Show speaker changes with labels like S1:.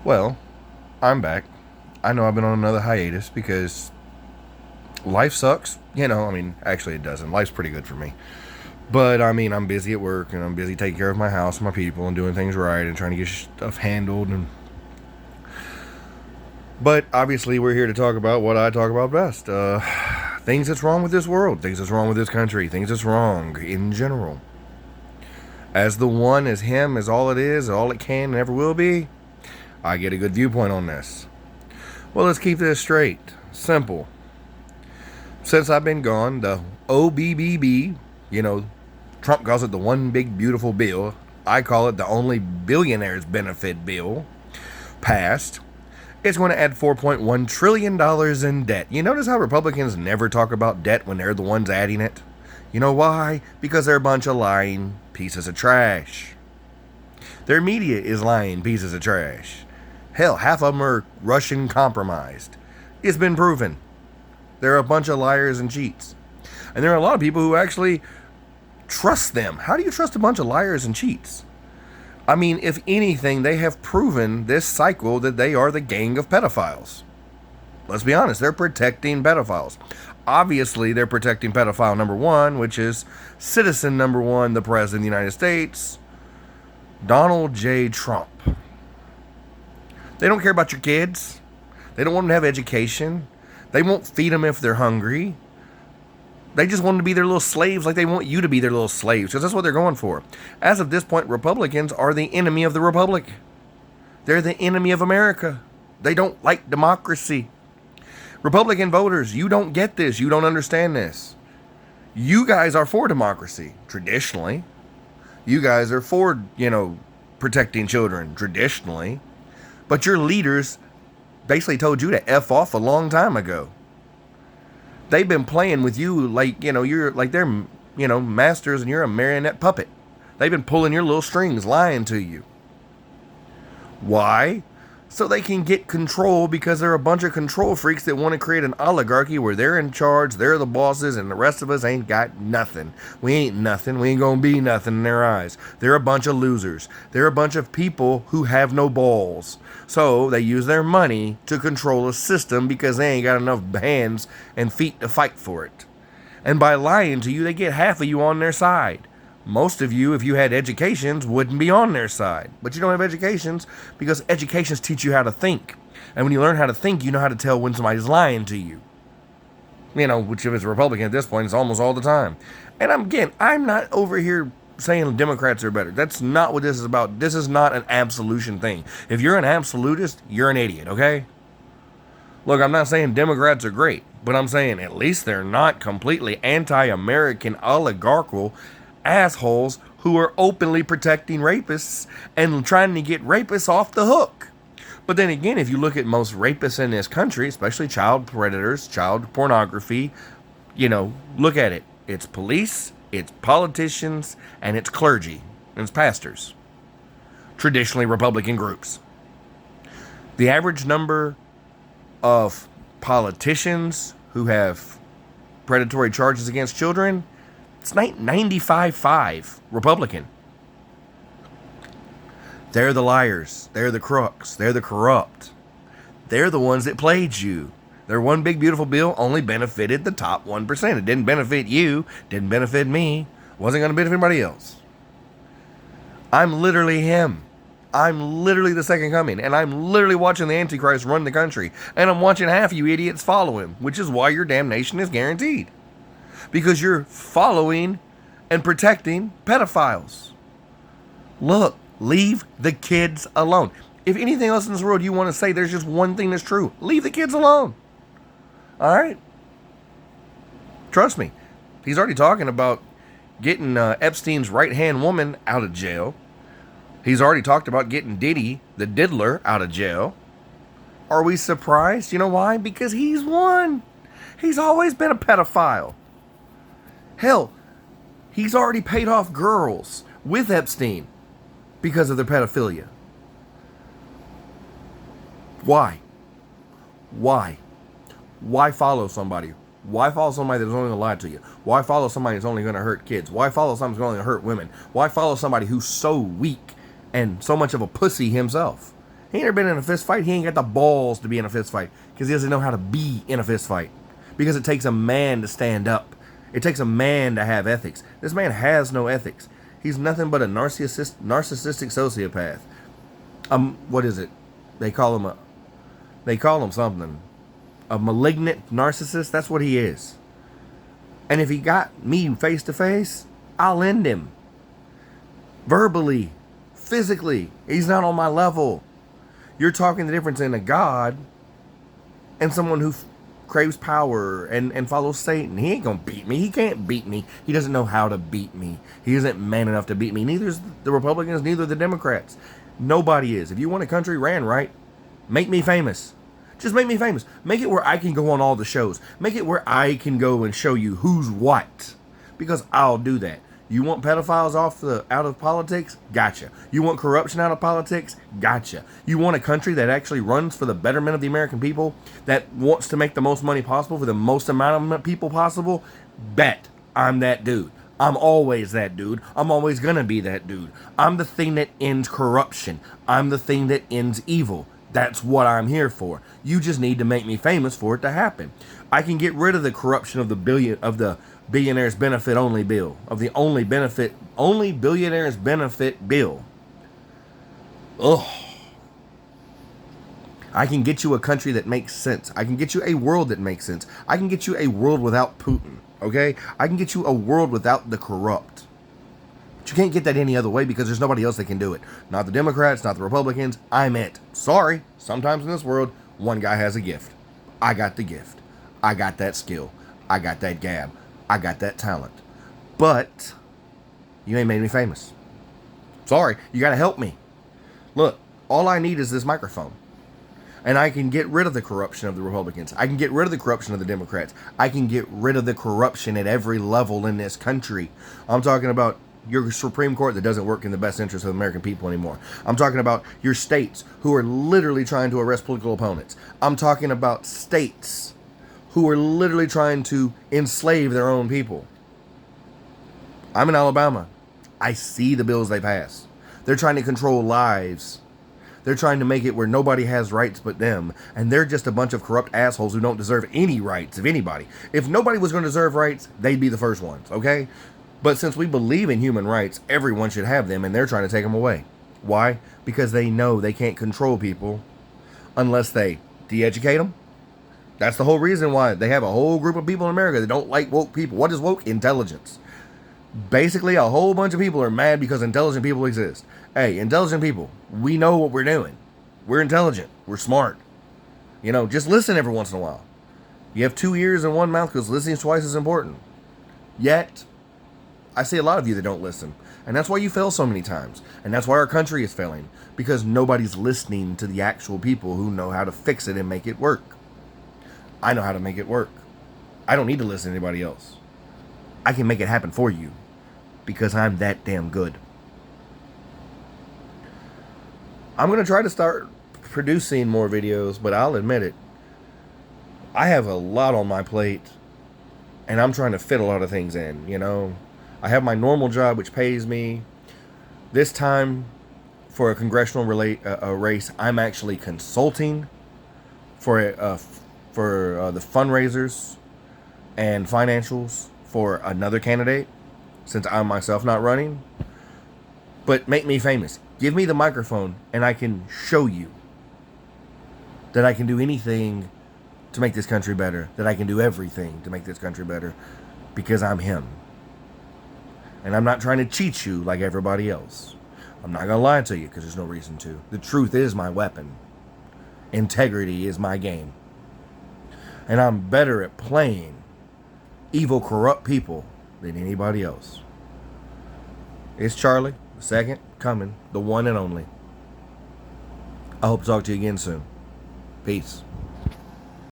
S1: Well, I'm back. I know I've been on another hiatus because life sucks. Actually, it doesn't. Life's pretty good for me. But I'm busy at work and I'm busy taking care of my house and my people and doing things right and trying to get stuff handled. But obviously, we're here to talk about what I talk about best. Things that's wrong with this world, things that's wrong with this country, things that's wrong in general. As the one, as him, as all it is, all it can and ever will be, I get a good viewpoint on this. Well, let's keep this straight. Simple. Since I've been gone, the OBBB, Trump calls it the one big beautiful bill. I call it the only billionaires benefit bill. Passed. It's going to add $4.1 trillion in debt. You notice how Republicans never talk about debt when they're the ones adding it? You know why? Because they're a bunch of lying pieces of trash. Their media is lying pieces of trash. Hell, half of them are Russian compromised. It's been proven. They're a bunch of liars and cheats. And there are a lot of people who actually trust them. How do you trust a bunch of liars and cheats? If anything, they have proven this cycle that they are the gang of pedophiles. Let's be honest, they're protecting pedophiles. Obviously, they're protecting pedophile number one, which is citizen number one, the President of the United States, Donald J. Trump. They don't care about your kids. They don't want them to have education. They won't feed them if they're hungry. They just want them to be their little slaves like they want you to be their little slaves, because that's what they're going for. As of this point, Republicans are the enemy of the Republic. They're the enemy of America. They don't like democracy. Republican voters, you don't get this. You don't understand this. You guys are for democracy, traditionally. You guys are for, protecting children, traditionally. But your leaders basically told you to F off a long time ago. They've been playing with you like, you're like they're, masters and you're a marionette puppet. They've been pulling your little strings, lying to you. Why? So they can get control, because they're a bunch of control freaks that want to create an oligarchy where they're in charge, they're the bosses, and the rest of us ain't got nothing. We ain't nothing. We ain't gonna be nothing in their eyes. They're a bunch of losers. They're a bunch of people who have no balls. So they use their money to control a system because they ain't got enough hands and feet to fight for it. And by lying to you, they get half of you on their side. Most of you, if you had educations, wouldn't be on their side. But you don't have educations because educations teach you how to think. And when you learn how to think, you know how to tell when somebody's lying to you. Which if it's Republican at this point, it's almost all the time. And I'm not over here saying Democrats are better. That's not what this is about. This is not an absolution thing. If you're an absolutist, you're an idiot, okay? Look, I'm not saying Democrats are great, but I'm saying at least they're not completely anti-American oligarchical assholes who are openly protecting rapists and trying to get rapists off the hook. But then again, if you look at most rapists in this country, especially child predators, child pornography, look at it. It's police, it's politicians, and it's clergy, and it's pastors. Traditionally Republican groups. The average number of politicians who have predatory charges against children, it's 95-5 Republican. They're the liars. They're the crooks. They're the corrupt. They're the ones that played you. Their one big beautiful bill only benefited the top 1%. It didn't benefit you. Didn't benefit me. Wasn't going to benefit anybody else. I'm literally him. I'm literally the second coming. And I'm literally watching the Antichrist run the country. And I'm watching half of you idiots follow him. Which is why your damnation is guaranteed. Because you're following and protecting pedophiles. Look, leave the kids alone. If anything else in this world you want to say, there's just one thing that's true. Leave the kids alone. All right? Trust me. He's already talking about getting Epstein's right-hand woman out of jail. He's already talked about getting Diddy, the diddler, out of jail. Are we surprised? You know why? Because he's one. He's always been a pedophile. Hell, he's already paid off girls with Epstein because of their pedophilia. Why? Why follow somebody? Why follow somebody that's only going to lie to you? Why follow somebody that's only going to hurt kids? Why follow somebody that's only going to hurt women? Why follow somebody who's so weak and so much of a pussy himself? He ain't never been in a fist fight. He ain't got the balls to be in a fist fight because he doesn't know how to be in a fist fight. Because it takes a man to stand up. It takes a man to have ethics. This man has no ethics. He's nothing but a narcissistic sociopath. What is it? They call him something. A malignant narcissist. That's what he is. And if he got me face to face, I'll end him. Verbally, physically. He's not on my level. You're talking the difference in a god and someone who craves power and follows Satan. He ain't gonna beat me. He can't beat me. He doesn't know how to beat me. He isn't man enough to beat me. Neither's the Republicans, neither the Democrats. Nobody is. If you want a country ran right, make me famous. Just make me famous. Make it where I can go on all the shows. Make it where I can go and show you who's what. Because I'll do that. You want pedophiles out of politics? Gotcha. You want corruption out of politics? Gotcha. You want a country that actually runs for the betterment of the American people, that wants to make the most money possible for the most amount of people possible? Bet I'm that dude. I'm always that dude. I'm always gonna be that dude. I'm the thing that ends corruption. I'm the thing that ends evil. That's what I'm here for. You just need to make me famous for it to happen. I can get rid of the corruption of the billionaires benefit only bill, of the only billionaires benefit bill. Ugh. I can get you a country that makes sense. I can get you a world that makes sense. I can get you a world without Putin, okay? I can get you a world without the corrupt. But you can't get that any other way because there's nobody else that can do it. Not the Democrats, not the Republicans. I'm it. Sorry. Sometimes in this world, one guy has a gift. I got the gift. I got that skill. I got that gab. I got that talent. But you ain't made me famous. Sorry. You got to help me. Look, all I need is this microphone. And I can get rid of the corruption of the Republicans. I can get rid of the corruption of the Democrats. I can get rid of the corruption at every level in this country. I'm talking about your Supreme Court that doesn't work in the best interest of the American people anymore. I'm talking about your states who are literally trying to arrest political opponents. I'm talking about states who are literally trying to enslave their own people. I'm in Alabama. I see the bills they pass. They're trying to control lives. They're trying to make it where nobody has rights but them. And they're just a bunch of corrupt assholes who don't deserve any rights of anybody. If nobody was going to deserve rights, they'd be the first ones, okay? But since we believe in human rights, everyone should have them, and they're trying to take them away. Why? Because they know they can't control people unless they de-educate them. That's the whole reason why they have a whole group of people in America that don't like woke people. What is woke? Intelligence. Basically, a whole bunch of people are mad because intelligent people exist. Hey, intelligent people, we know what we're doing. We're intelligent. We're smart. You know, just listen every once in a while. You have 2 ears and 1 mouth because listening is twice as important. Yet, I see a lot of you that don't listen. And that's why you fail so many times. And that's why our country is failing. Because nobody's listening to the actual people who know how to fix it and make it work. I know how to make it work. I don't need to listen to anybody else. I can make it happen for you. Because I'm that damn good. I'm going to try to start producing more videos, but I'll admit it. I have a lot on my plate. And I'm trying to fit a lot of things in, you know. I have my normal job, which pays me. This time, for a congressional race, I'm actually consulting for the fundraisers and financials for another candidate, since I'm myself not running. But make me famous. Give me the microphone, and I can show you that I can do anything to make this country better. That I can do everything to make this country better, because I'm him. And I'm not trying to cheat you like everybody else. I'm not going to lie to you because there's no reason to. The truth is my weapon. Integrity is my game. And I'm better at playing evil, corrupt people than anybody else. It's Charlie, the second coming, the one and only. I hope to talk to you again soon. Peace.